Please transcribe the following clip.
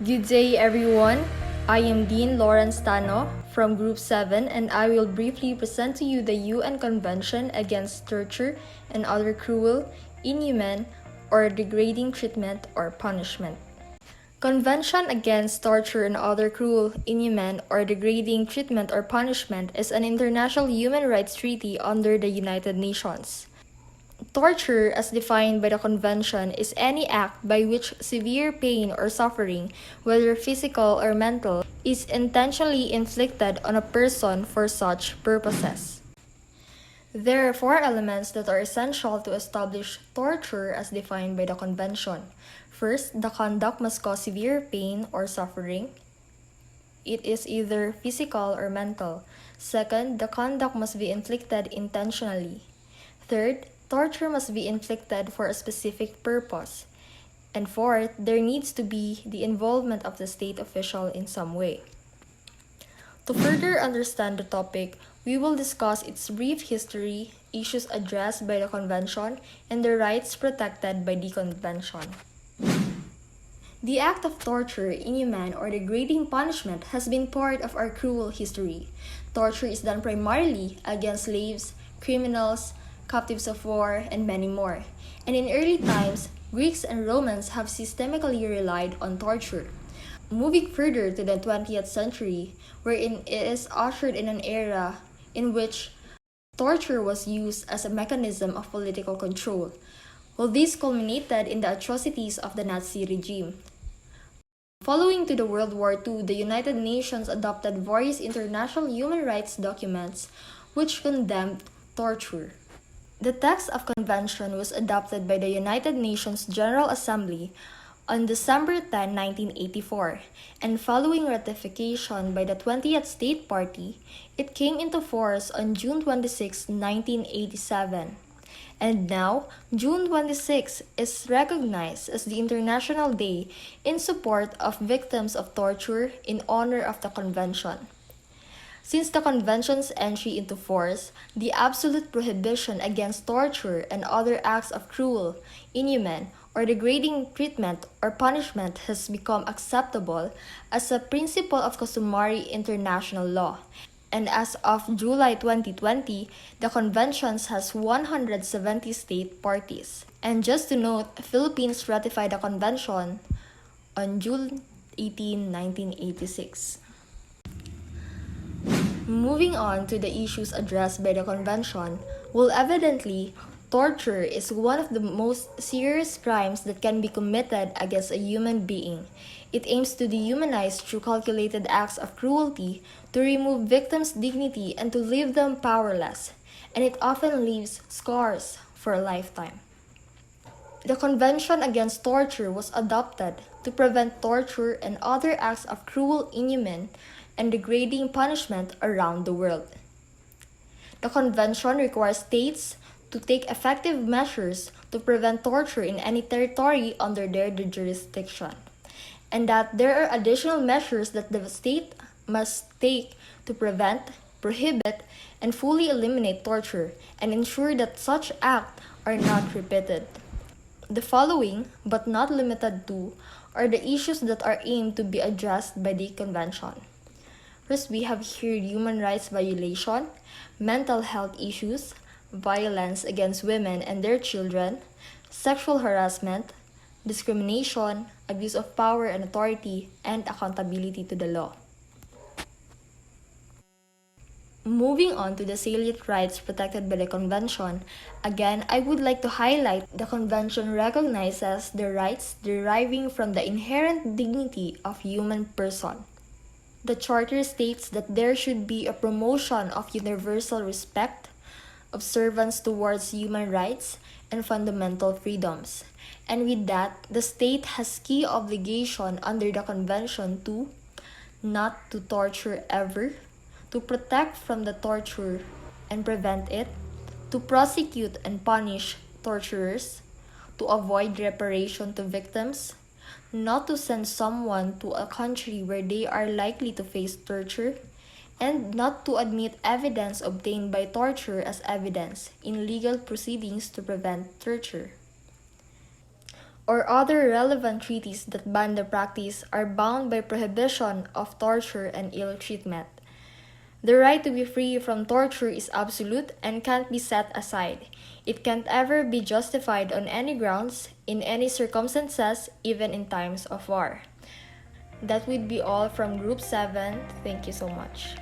Good day, everyone. I am Dean Lawrence Tano from Group 7, and I will briefly present to you the UN Convention Against Torture and Other Cruel, Inhuman, or Degrading Treatment or Punishment. Convention Against Torture and Other Cruel, Inhuman, or Degrading Treatment or Punishment is an international human rights treaty under the United Nations. Torture, as defined by the Convention, is any act by which severe pain or suffering, whether physical or mental, is intentionally inflicted on a person for such purposes. There are four elements that are essential to establish torture as defined by the Convention. First, the conduct must cause severe pain or suffering. It is either physical or mental. Second, the conduct must be inflicted intentionally. Third, torture must be inflicted for a specific purpose. And fourth, there needs to be the involvement of the state official in some way. To further understand the topic, we will discuss its brief history, issues addressed by the Convention, and the rights protected by the Convention. The act of torture, inhuman, or degrading punishment has been part of our cruel history. Torture is done primarily against slaves, criminals, captives of war, and many more. And in early times, Greeks and Romans have systematically relied on torture. Moving further to the 20th century, wherein it is ushered in an era in which torture was used as a mechanism of political control. Well, this culminated in the atrocities of the Nazi regime. Following to the World War II, the United Nations adopted various international human rights documents which condemned torture. The text of convention was adopted by the United Nations General Assembly on December 10, 1984, and following ratification by the 20th State Party, it came into force on June 26, 1987. And now, June 26 is recognized as the International Day in support of victims of torture in honor of the convention. Since the Convention's entry into force, the absolute prohibition against torture and other acts of cruel, inhuman, or degrading treatment or punishment has become acceptable as a principle of customary international law. And as of July 2020, the Convention has 170 state parties. And just to note, Philippines ratified the Convention on June 18, 1986. Moving on to the issues addressed by the Convention, well, evidently, torture is one of the most serious crimes that can be committed against a human being. It aims to dehumanize through calculated acts of cruelty, to remove victims' dignity, and to leave them powerless, and it often leaves scars for a lifetime. The Convention Against Torture was adopted to prevent torture and other acts of cruel, inhuman, and degrading punishment around the world. The Convention requires states to take effective measures to prevent torture in any territory under their jurisdiction, and that there are additional measures that the state must take to prevent, prohibit, and fully eliminate torture and ensure that such acts are not repeated. The following, but not limited to, are the issues that are aimed to be addressed by the Convention. First, we have here human rights violation, mental health issues, violence against women and their children, sexual harassment, discrimination, abuse of power and authority, and accountability to the law. Moving on to the salient rights protected by the Convention, again, I would like to highlight the Convention recognizes the rights deriving from the inherent dignity of human person. The Charter states that there should be a promotion of universal respect, observance towards human rights, and fundamental freedoms. And with that, the state has key obligation under the Convention to not to torture ever, to protect from the torture and prevent it, to prosecute and punish torturers, to avoid reparation to victims, not to send someone to a country where they are likely to face torture, and not to admit evidence obtained by torture as evidence in legal proceedings to prevent torture. or other relevant treaties that ban the practice are bound by prohibition of torture and ill treatment. The right to be free from torture is absolute and can't be set aside. It can't ever be justified on any grounds, in any circumstances, even in times of war. That would be all from Group 7. Thank you so much.